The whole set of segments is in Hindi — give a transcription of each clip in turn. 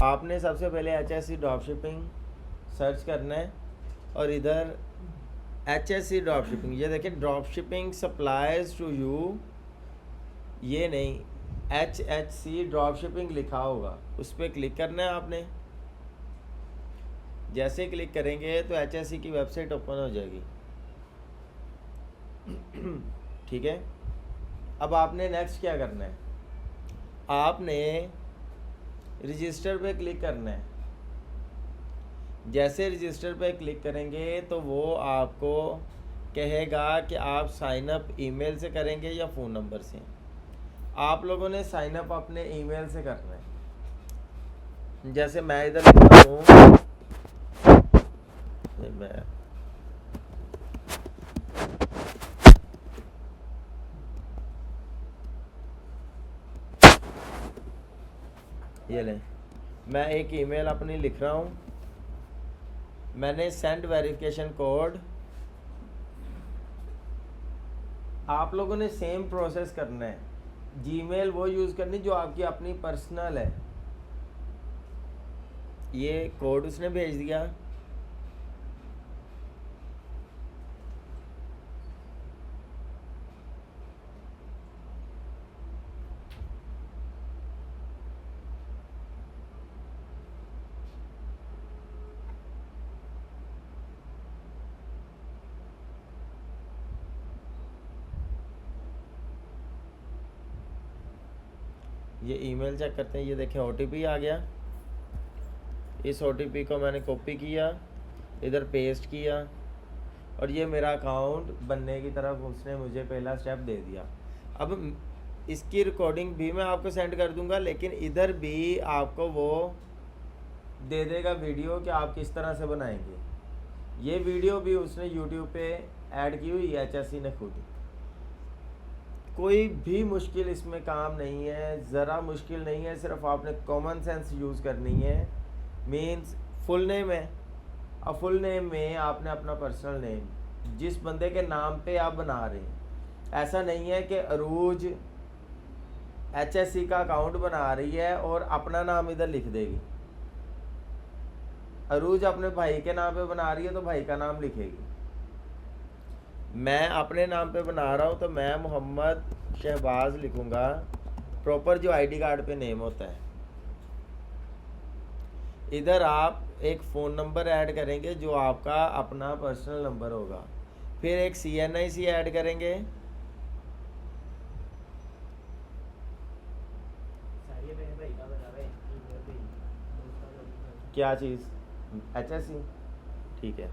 आपने सबसे पहले HSC ड्रॉपशिपिंग सर्च करना है और इधर HSC ड्रॉपशिपिंग, ये देखिए ड्रॉपशिपिंग सप्लायर्स टू यू, ये नहीं HHC ड्रॉपशिपिंग लिखा होगा, उस पर क्लिक करना है आपने। जैसे क्लिक करेंगे तो HSC की वेबसाइट ओपन हो जाएगी। ठीक है, अब आपने नेक्स्ट क्या करना है, आपने रजिस्टर पे क्लिक करना है। जैसे रजिस्टर पे क्लिक करेंगे तो वो आपको कहेगा कि आप साइन अप ईमेल से करेंगे या फ़ोन नंबर से। आप लोगों ने साइन अप अपने ईमेल से करना है। जैसे मैं इधर लिखता हूँ, मैं ये लें, मैं एक ईमेल अपनी लिख रहा हूँ। मैंने सेंड वेरिफिकेशन कोड, आप लोगों ने सेम प्रोसेस करना है। जीमेल वो यूज़ करनी जो आपकी अपनी पर्सनल है। ये कोड उसने भेज दिया। ये ईमेल चेक करते हैं, ये देखें OTP आ गया। इस OTP को मैंने कॉपी किया, इधर पेस्ट किया और ये मेरा अकाउंट बनने की तरफ उसने मुझे पहला स्टेप दे दिया। अब इसकी रिकॉर्डिंग भी मैं आपको सेंड कर दूंगा, लेकिन इधर भी आपको वो दे देगा वीडियो कि आप किस तरह से बनाएंगे। ये वीडियो भी उसने YouTube पे ऐड की हुई है HSC ने खुद। कोई भी मुश्किल इसमें काम नहीं है, ज़रा मुश्किल नहीं है, सिर्फ आपने कॉमन सेंस यूज़ करनी है। मीन्स फुल नेम है, अब फुल नेम में आपने अपना पर्सनल नेम जिस बंदे के नाम पे आप बना रहे हैं, ऐसा नहीं है कि अरूज HSC का अकाउंट बना रही है और अपना नाम इधर लिख देगी। अरूज अपने भाई के नाम पे बना रही है तो भाई का नाम लिखेगी। मैं अपने नाम पे बना रहा हूँ तो मैं मोहम्मद शहबाज लिखूँगा, प्रॉपर जो ID कार्ड पे नेम होता है। इधर आप एक फ़ोन नंबर ऐड करेंगे जो आपका अपना पर्सनल नंबर होगा, फिर एक CNIC ऐड करेंगे। क्या चीज़? HSC, ठीक है।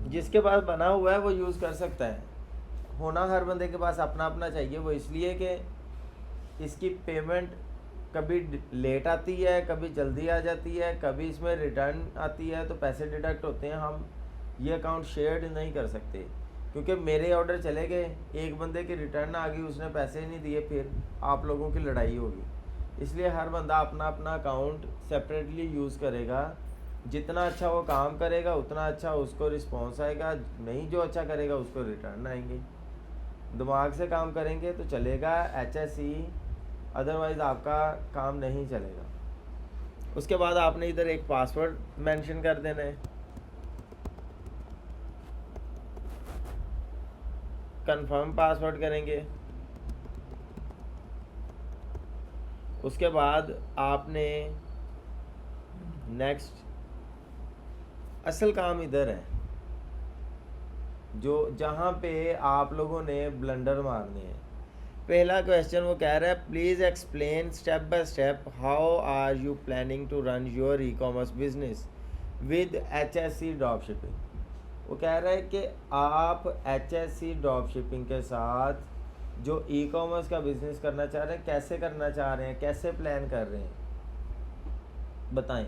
जिसके पास बना हुआ है वो यूज़ कर सकता है। होना हर बंदे के पास अपना अपना चाहिए। वो इसलिए कि इसकी पेमेंट कभी लेट आती है, कभी जल्दी आ जाती है, कभी इसमें रिटर्न आती है तो पैसे डिडक्ट होते हैं। हम ये अकाउंट शेयर नहीं कर सकते क्योंकि मेरे ऑर्डर चले गए, एक बंदे की रिटर्न आ गई, उसने पैसे नहीं दिए, फिर आप लोगों की लड़ाई होगी। इसलिए हर बंदा अपना अपना अकाउंट सेपरेटली यूज़ करेगा। जितना अच्छा वो काम करेगा उतना अच्छा उसको रिस्पॉन्स आएगा, नहीं जो अच्छा करेगा उसको रिटर्न आएंगे। दिमाग से काम करेंगे तो चलेगा HSC, अदरवाइज़ आपका काम नहीं चलेगा। उसके बाद आपने इधर एक पासवर्ड मेंशन कर देना है। कंफर्म पासवर्ड करेंगे। उसके बाद आपने नेक्स्ट, असल काम इधर है जो जहाँ पे आप लोगों ने ब्लंडर मारने हैं। पहला क्वेश्चन वो कह रहा है please explain step by step how are you planning to run your e-commerce business with HSC dropshipping. वो कह रहा है कि आप HSC ड्रॉपशिपिंग के साथ जो ई-कॉमर्स का बिज़नेस करना चाह रहे हैं, कैसे करना चाह रहे हैं, कैसे प्लान कर रहे हैं, बताएं।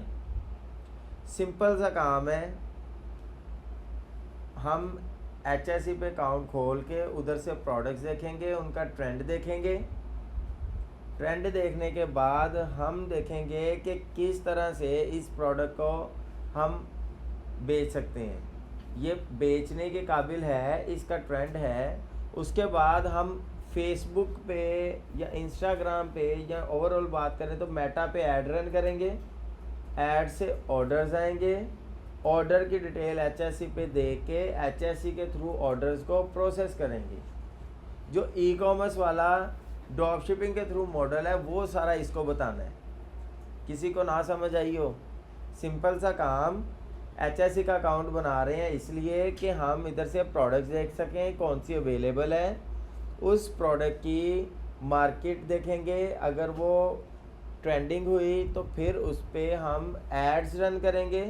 सिंपल सा काम है। हम HSC पे अकाउंट खोल के उधर से प्रोडक्ट्स देखेंगे, उनका ट्रेंड देखेंगे। ट्रेंड देखने के बाद हम देखेंगे कि किस तरह से इस प्रोडक्ट को हम बेच सकते हैं, ये बेचने के काबिल है, इसका ट्रेंड है। उसके बाद हम फेसबुक पे या इंस्टाग्राम पे या ओवरऑल बात करें तो मेटा पे ऐड रन करेंगे, ऐड से ऑर्डर्स आएंगे, ऑर्डर की डिटेल HSC पे दे के HSC के थ्रू ऑर्डर्स को प्रोसेस करेंगे। जो ई कॉमर्स वाला ड्रॉप शिपिंग के थ्रू मॉडल है वो सारा इसको बताना है। किसी को ना समझ आई हो, सिंपल सा काम, HSC का अकाउंट बना रहे हैं इसलिए कि हम इधर से प्रोडक्ट्स देख सकें कौन सी अवेलेबल है, उस प्रोडक्ट की मार्केट देखेंगे, अगर वो ट्रेंडिंग हुई तो फिर उस पर हम एड्स रन करेंगे,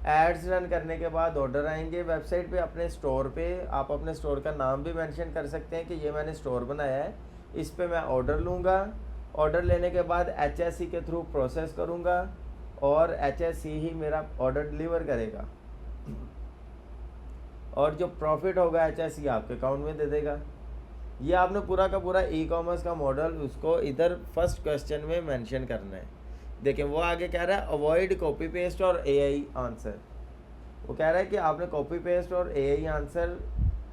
एड्स रन करने के बाद ऑर्डर आएंगे वेबसाइट पे, अपने स्टोर पे। आप अपने स्टोर का नाम भी मेंशन कर सकते हैं कि ये मैंने स्टोर बनाया है, इस पे मैं ऑर्डर लूँगा, ऑर्डर लेने के बाद HSC के थ्रू प्रोसेस करूँगा और HSC ही मेरा ऑर्डर डिलीवर करेगा और जो प्रॉफिट होगा HSC आपके अकाउंट में दे देगा। ये आपने पूरा का पूरा ई कॉमर्स का मॉडल उसको इधर फर्स्ट क्वेश्चन में मेंशन करना है। देखें वो आगे कह रहा है अवॉइड कॉपी पेस्ट और AI आंसर। वो कह रहा है कि आपने कॉपी पेस्ट और AI आंसर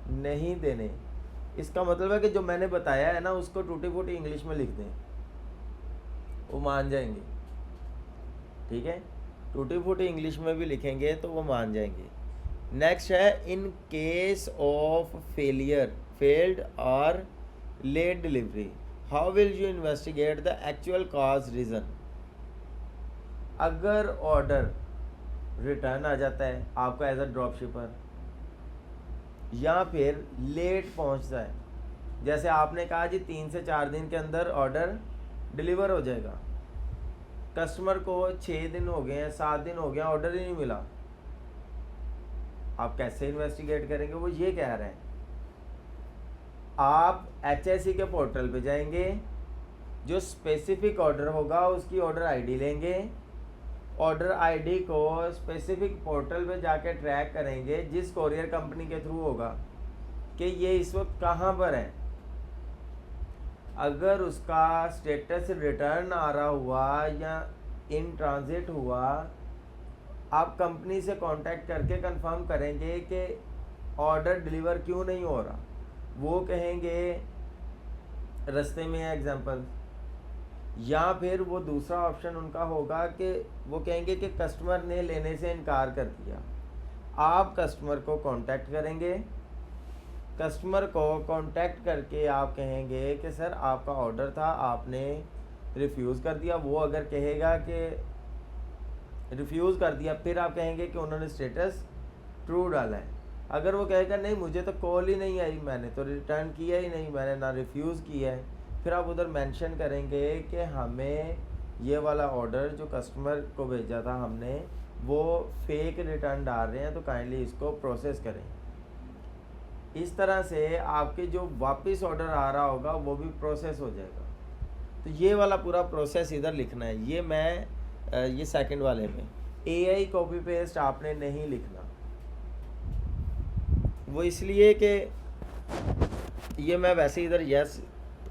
नहीं देने। इसका मतलब है कि जो मैंने बताया है ना उसको टूटी फूटी इंग्लिश में लिख दें, वो मान जाएंगे। ठीक है, टूटी फूटी इंग्लिश में भी लिखेंगे तो वो मान जाएंगे। नेक्स्ट है इन केस ऑफ फेल्ड और late delivery how will you investigate the actual cause reason. अगर ऑर्डर रिटर्न आ जाता है आपका एज अ ड्रॉप शिपर या फिर लेट पहुंचता है, जैसे आपने कहा जी 3 से 4 दिन के अंदर ऑर्डर डिलीवर हो जाएगा, कस्टमर को 6 दिन हो गए हैं, 7 दिन हो गया, ऑर्डर ही नहीं मिला, आप कैसे इन्वेस्टिगेट करेंगे। वो ये कह रहे हैं आप HSC के पोर्टल पे जाएंगे, जो स्पेसिफिक ऑर्डर होगा उसकी ऑर्डर आईडी लेंगे, ऑर्डर आईडी को स्पेसिफिक पोर्टल पे जाके ट्रैक करेंगे जिस कोरियर कंपनी के थ्रू होगा कि ये इस वक्त कहाँ पर है। अगर उसका स्टेटस रिटर्न आ रहा हुआ या इन ट्रांजिट हुआ, आप कंपनी से कांटेक्ट करके कंफर्म करेंगे कि ऑर्डर डिलीवर क्यों नहीं हो रहा। वो कहेंगे रास्ते में है एग्जांपल, या फिर वो दूसरा ऑप्शन उनका होगा कि वो कहेंगे कि कस्टमर ने लेने से इनकार कर दिया। आप कस्टमर को कांटेक्ट करेंगे, कस्टमर को कांटेक्ट करके आप कहेंगे कि सर आपका ऑर्डर था आपने रिफ्यूज़ कर दिया। वो अगर कहेगा कि रिफ्यूज़ कर दिया, फिर आप कहेंगे कि उन्होंने स्टेटस ट्रू डाला है। अगर वो कहेगा नहीं मुझे तो कॉल ही नहीं आई, मैंने तो रिटर्न किया ही नहीं, मैंने ना रिफ्यूज़ किया है, फिर आप उधर मेंशन करेंगे कि हमें ये वाला ऑर्डर जो कस्टमर को भेजा था हमने वो फेक रिटर्न डाल रहे हैं, तो काइंडली इसको प्रोसेस करें। इस तरह से आपके जो वापस ऑर्डर आ रहा होगा वो भी प्रोसेस हो जाएगा। तो ये वाला पूरा प्रोसेस इधर लिखना है। ये मैं ये सेकंड वाले में AI कॉपी पेस्ट आपने नहीं लिखना, वो इसलिए कि ये मैं वैसे इधर यस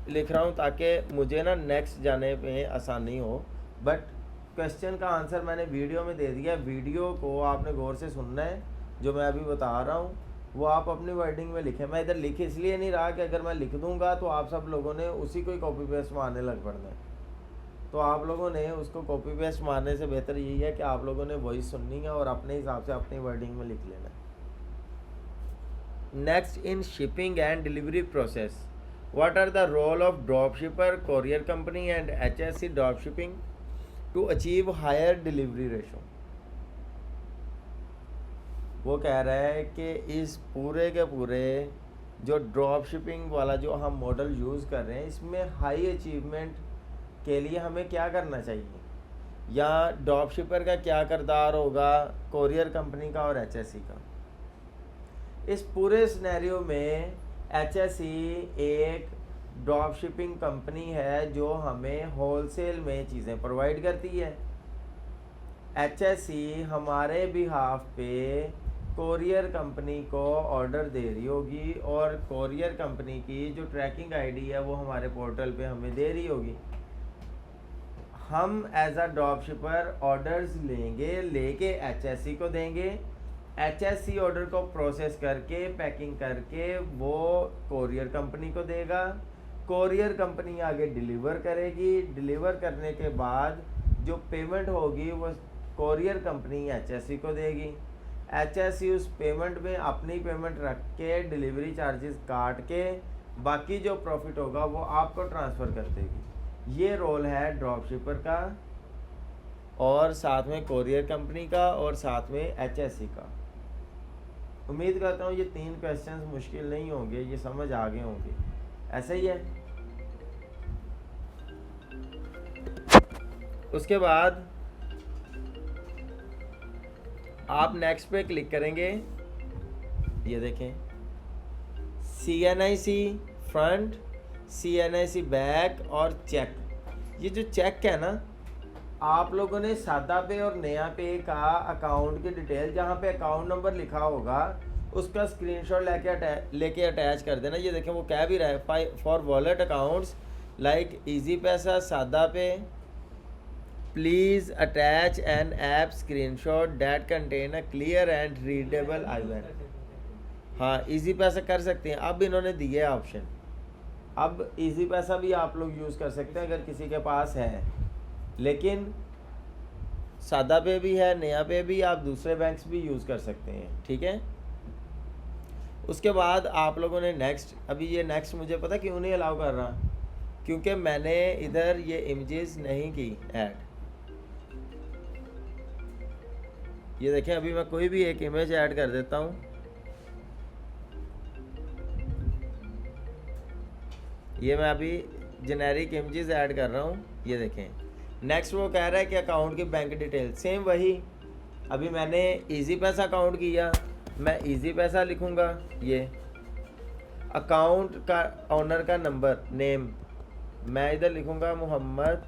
लिख रहा हूँ ताकि मुझे ना नेक्स्ट जाने में आसानी हो। बट क्वेश्चन का आंसर मैंने वीडियो में दे दिया, वीडियो को आपने गौर से सुनना है। जो मैं अभी बता रहा हूँ वो आप अपनी वर्डिंग में लिखें। मैं इधर लिख इसलिए नहीं रहा कि अगर मैं लिख दूंगा तो आप सब लोगों ने उसी को ही कॉपी पेस्ट मारने लग पड़ना है। तो आप लोगों ने उसको कॉपी पेस्ट मारने से बेहतर यही है कि आप लोगों ने वही सुननी है और अपने हिसाब से अपनी वर्डिंग में लिख लेना है। Next, in shipping and delivery process what are the role of dropshipper, courier company and HSC dropshipping to achieve higher delivery ratio। वो कह रहा है कि इस पूरे के पूरे जो ड्रॉप शिपिंग वाला जो हम मॉडल यूज़ कर रहे हैं इसमें हाई अचीवमेंट के लिए हमें क्या करना चाहिए, या ड्रॉप शिपर का क्या किरदार होगा, कोरियर कंपनी का और HSC का। इस पूरे सिनेरियो में HSC एक ड्रॉप शिपिंग कंपनी है जो हमें होलसेल में चीज़ें प्रोवाइड करती है। HSC हमारे बिहाफ पे कोरियर कंपनी को ऑर्डर दे रही होगी और कोरियर कंपनी की जो ट्रैकिंग आईडी है वो हमारे पोर्टल पे हमें दे रही होगी। हम as a drop shipper orders लेके HSC को देंगे, HSC ऑर्डर को प्रोसेस करके पैकिंग करके वो कोरियर कंपनी को देगा, कोरियर कंपनी आगे डिलीवर करेगी। डिलीवर करने के बाद जो पेमेंट होगी वो कोरियर कंपनी एचएससी को देगी। एचएससी उस पेमेंट में अपनी पेमेंट रख के डिलीवरी चार्जेस काट के बाकी जो प्रॉफिट होगा वो आपको ट्रांसफ़र कर देगी। ये रोल है ड्रॉप शिपर का और साथ में कोरियर कंपनी का और साथ में एचएससी का। उम्मीद करता हूँ ये 3 क्वेश्चंस मुश्किल नहीं होंगे, ये समझ आ गए होंगे। ऐसा ही है। उसके बाद आप नेक्स्ट पे क्लिक करेंगे, ये देखें CNIC फ्रंट, CNIC बैक और चेक। ये जो चेक है ना, आप लोगों ने सादा पे और नया पे का अकाउंट की डिटेल जहाँ पे अकाउंट नंबर लिखा होगा उसका स्क्रीनशॉट लेके अटैच कर देना। ये देखें वो कह भी रहा है for wallet accounts like Easypaisa, SadaPay, please attach an app screenshot that contain a clear and readable IBAN. हाँ, इजी पैसा कर सकते हैं। अब इन्होंने दिए ऑप्शन, अब इजी पैसा भी आप लोग यूज़ कर सकते हैं अगर किसी के पास है, लेकिन सादा पे भी है, नया पे भी, आप दूसरे बैंक्स भी यूज़ कर सकते हैं। ठीक है। उसके बाद आप लोगों ने नेक्स्ट, अभी ये नेक्स्ट मुझे पता क्यों नहीं अलाउ कर रहा, क्योंकि मैंने इधर ये इमेजेस नहीं की ऐड। ये देखें अभी मैं कोई भी एक इमेज ऐड कर देता हूँ। ये मैं अभी जेनेरिक इमेजेस ऐड कर रहा हूँ। ये देखें नेक्स्ट वो कह रहा है कि अकाउंट की बैंक डिटेल सेम वही। अभी मैंने इजी पैसा अकाउंट किया, मैं इजी पैसा लिखूँगा। ये अकाउंट का ऑनर का नंबर नेम मैं इधर लिखूँगा मोहम्मद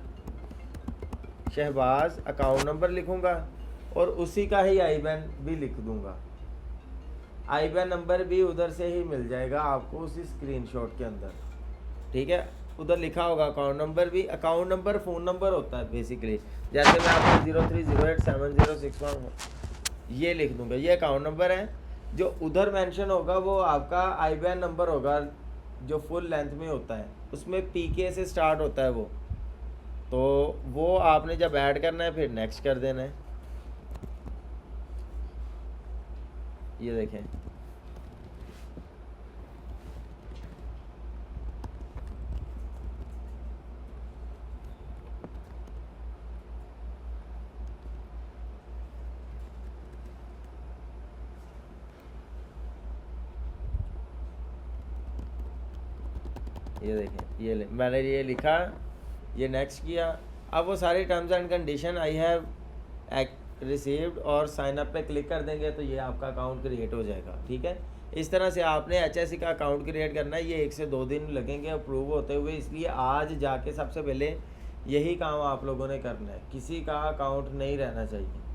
शहबाज, अकाउंट नंबर लिखूँगा और उसी का ही आईबैन भी लिख दूँगा। आईबैन नंबर भी उधर से ही मिल जाएगा आपको उसी स्क्रीनशॉट के अंदर। ठीक है, उधर लिखा होगा अकाउंट नंबर भी। अकाउंट नंबर फ़ोन नंबर होता है बेसिकली। जैसे मैं आपको 03087061 ये लिख दूँगा, ये अकाउंट नंबर है। जो उधर मेंशन होगा वो आपका आईबैन नंबर होगा जो फुल लेंथ में होता है, उसमें PK से स्टार्ट होता है वो। तो वो आपने जब ऐड करना है फिर नेक्स्ट कर देना है। ये देखें ये देखें मैंने ये लिखा, ये नेक्स्ट किया। अब वो सारी terms and condition I have received और साइन अप पे क्लिक कर देंगे तो ये आपका अकाउंट क्रिएट हो जाएगा। ठीक है, इस तरह से आपने HSC का अकाउंट क्रिएट करना है। ये 1 से 2 दिन लगेंगे अप्रूव होते हुए, इसलिए आज जाके सबसे पहले यही काम आप लोगों ने करना है। किसी का अकाउंट नहीं रहना चाहिए।